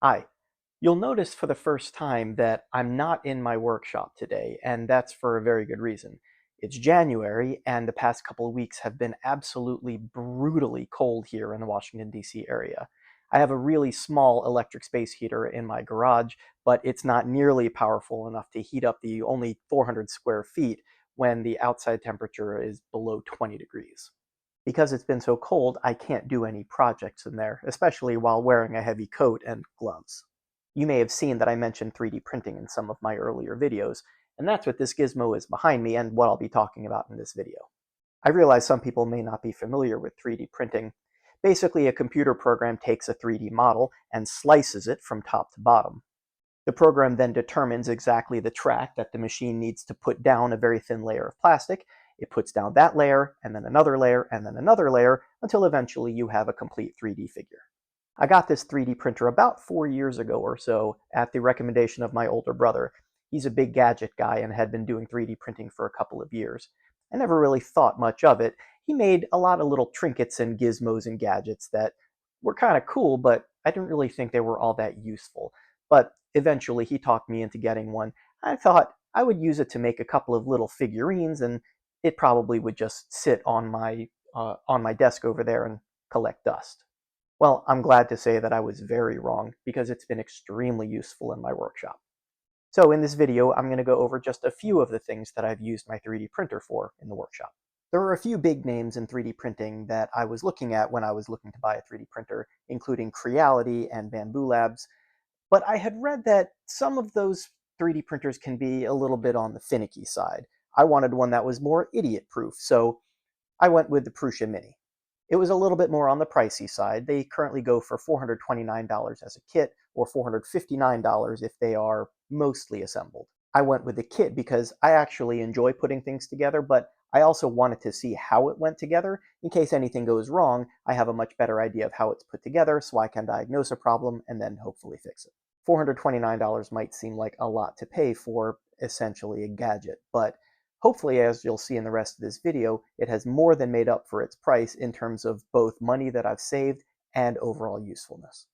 Hi. You'll notice for the first time that I'm not in my workshop today, and that's for a very good reason. It's January, and the past couple of weeks have been absolutely brutally cold here in the Washington, D.C. area. I have a really small electric space heater in my garage, but it's not nearly powerful enough to heat up the only 400 square feet when the outside temperature is below 20 degrees. Because it's been so cold, I can't do any projects in there, especially while wearing a heavy coat and gloves. You may have seen that I mentioned 3D printing in some of my earlier videos, and that's what this gizmo is behind me and what I'll be talking about in this video. I realize some people may not be familiar with 3D printing. Basically, a computer program takes a 3D model and slices it from top to bottom. The program then determines exactly the track that the machine needs to put down a very thin layer of plastic. It puts down that layer, and then another layer, and then another layer, until eventually you have a complete 3D figure. I got this 3D printer about 4 years ago or so at the recommendation of my older brother. He's a big gadget guy and had been doing 3D printing for a couple of years. I never really thought much of it. He made a lot of little trinkets and gizmos and gadgets that were kind of cool, but I didn't really think they were all that useful. But eventually he talked me into getting one. I thought I would use it to make a couple of little figurines, and it probably would just sit on my desk over there and collect dust. Well, I'm glad to say that I was very wrong, because it's been extremely useful in my workshop. So in this video, I'm going to go over just a few of the things that I've used my 3D printer for in the workshop. There are a few big names in 3D printing that I was looking at when I was looking to buy a 3D printer, including Creality and Bambu Labs, but I had read that some of those 3D printers can be a little bit on the finicky side. I wanted one that was more idiot-proof, so I went with the Prusa Mini. It was a little bit more on the pricey side. They currently go for $429 as a kit, or $459 if they are mostly assembled. I went with the kit because I actually enjoy putting things together, but I also wanted to see how it went together. In case anything goes wrong, I have a much better idea of how it's put together, so I can diagnose a problem and then hopefully fix it. $429 might seem like a lot to pay for essentially a gadget, but hopefully, as you'll see in the rest of this video, it has more than made up for its price in terms of both money that I've saved and overall usefulness.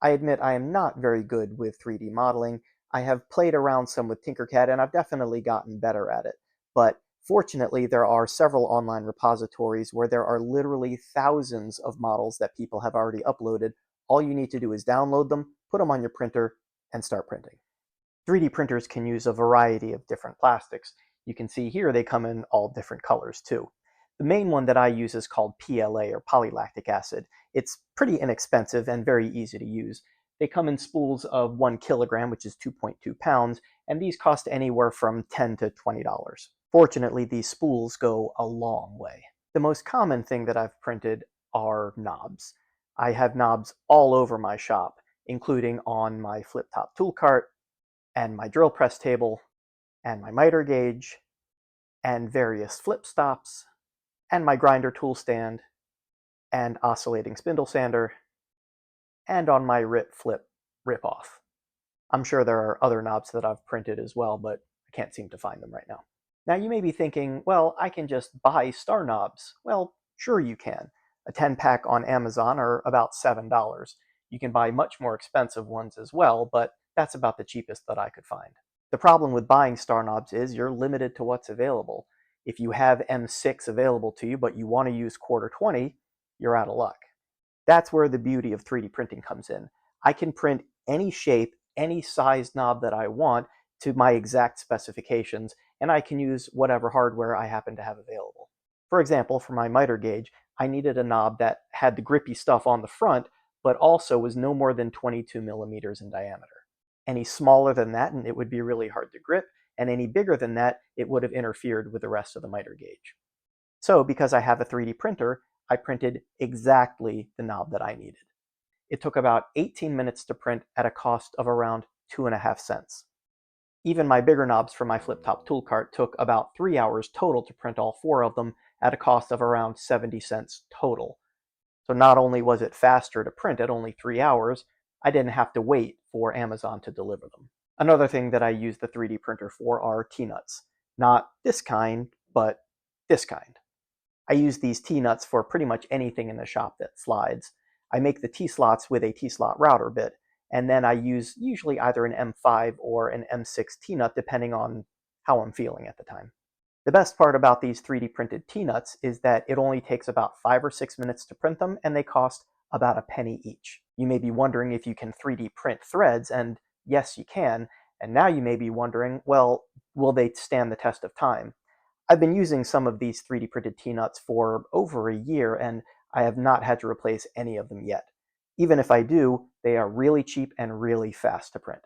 I admit I am not very good with 3D modeling. I have played around some with Tinkercad, and I've definitely gotten better at it. But fortunately, there are several online repositories where there are literally thousands of models that people have already uploaded. All you need to do is download them, put them on your printer, and start printing. 3D printers can use a variety of different plastics. You can see here they come in all different colors too. The main one that I use is called PLA, or polylactic acid. It's pretty inexpensive and very easy to use. They come in spools of 1 kilogram, which is 2.2 pounds, and these cost anywhere from $10 to $20. Fortunately, these spools go a long way. The most common thing that I've printed are knobs. I have knobs all over my shop, including on my flip-top tool cart, and my drill press table, and my miter gauge, and various flip stops, and my grinder tool stand, and oscillating spindle sander, and on my rip flip rip off. I'm sure there are other knobs that I've printed as well, but I can't seem to find them right now. Now you may be thinking, well, I can just buy star knobs. Well, sure you can. A 10-pack on Amazon are about $7. You can buy much more expensive ones as well, but that's about the cheapest that I could find. The problem with buying star knobs is you're limited to what's available. If you have M6 available to you, but you want to use quarter 20, you're out of luck. That's where the beauty of 3D printing comes in. I can print any shape, any size knob that I want to my exact specifications, and I can use whatever hardware I happen to have available. For example, for my miter gauge, I needed a knob that had the grippy stuff on the front, but also was no more than 22 millimeters in diameter. Any smaller than that, and it would be really hard to grip, and any bigger than that, it would have interfered with the rest of the miter gauge. So because I have a 3D printer, I printed exactly the knob that I needed. It took about 18 minutes to print at a cost of around 2.5 cents. Even my bigger knobs for my flip-top tool cart took about 3 hours total to print all 4 of them at a cost of around 70 cents total. So not only was it faster to print at only 3 hours, I didn't have to wait for Amazon to deliver them. Another thing that I use the 3D printer for are T-nuts. Not this kind, but this kind. I use these T-nuts for pretty much anything in the shop that slides. I make the T-slots with a T-slot router bit, and then I use usually either an M5 or an M6 T-nut depending on how I'm feeling at the time. The best part about these 3D printed T-nuts is that it only takes about 5 or 6 minutes to print them, and they cost about a penny each. You may be wondering if you can 3D print threads, and yes, you can. And now you may be wondering, well, will they stand the test of time? I've been using some of these 3D printed T-nuts for over a year, and I have not had to replace any of them yet. Even if I do, they are really cheap and really fast to print.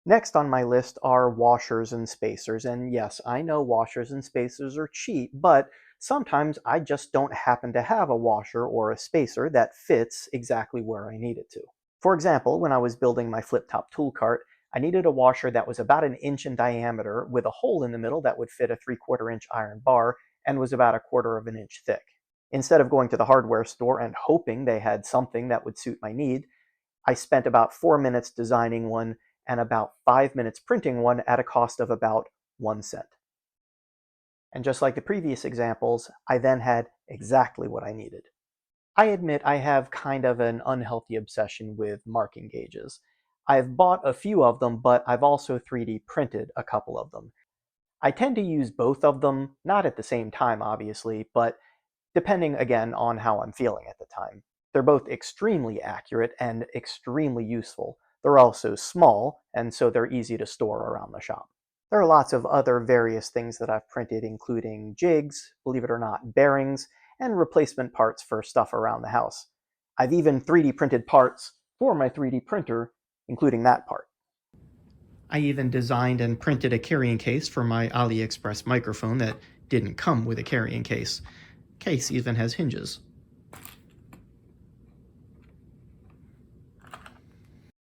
Next on my list are washers and spacers, and yes, I know washers and spacers are cheap, but sometimes I just don't happen to have a washer or a spacer that fits exactly where I need it to. For example, when I was building my flip-top tool cart, I needed a washer that was about 1 inch in diameter with a hole in the middle that would fit a 3/4 inch iron bar and was about 1/4 inch thick. Instead of going to the hardware store and hoping they had something that would suit my need, I spent about 4 minutes designing one and about 5 minutes printing one at a cost of about 1 cent. And just like the previous examples, I then had exactly what I needed. I admit I have kind of an unhealthy obsession with marking gauges. I've bought a few of them, but I've also 3D printed a couple of them. I tend to use both of them, not at the same time obviously, but depending again on how I'm feeling at the time. They're both extremely accurate and extremely useful. They're also small, and so they're easy to store around the shop. There are lots of other various things that I've printed, including jigs, believe it or not, bearings, and replacement parts for stuff around the house. I've even 3D printed parts for my 3D printer, including that part. I even designed and printed a carrying case for my AliExpress microphone that didn't come with a carrying case. Case even has hinges.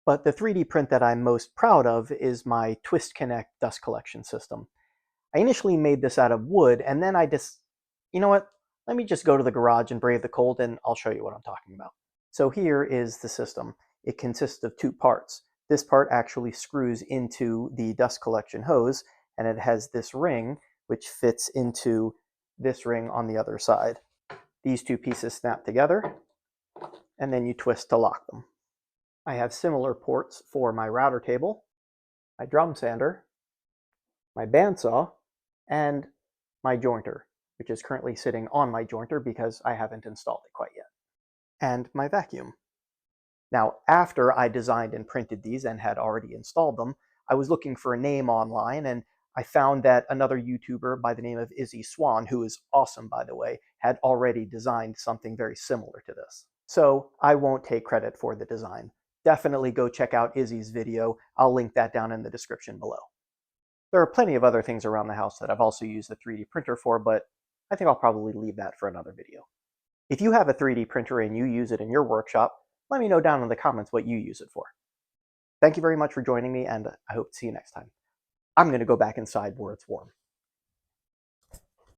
But the 3D print that I'm most proud of is my Twist Connect dust collection system. I initially made this out of wood, and then you know what? Let me just go to the garage and brave the cold, and I'll show you what I'm talking about. So here is the system. It consists of two parts. This part actually screws into the dust collection hose, and it has this ring, which fits into this ring on the other side. These two pieces snap together, and then you twist to lock them. I have similar ports for my router table, my drum sander, my bandsaw, and my jointer, which is currently sitting on my jointer because I haven't installed it quite yet, and my vacuum. Now, after I designed and printed these and had already installed them, I was looking for a name online, and I found that another YouTuber by the name of Izzy Swan, who is awesome by the way, had already designed something very similar to this. So I won't take credit for the design. Definitely go check out Izzy's video. I'll link that down in the description below. There are plenty of other things around the house that I've also used the 3D printer for, but I think I'll probably leave that for another video. If you have a 3D printer and you use it in your workshop, let me know down in the comments what you use it for. Thank you very much for joining me, and I hope to see you next time. I'm going to go back inside where it's warm.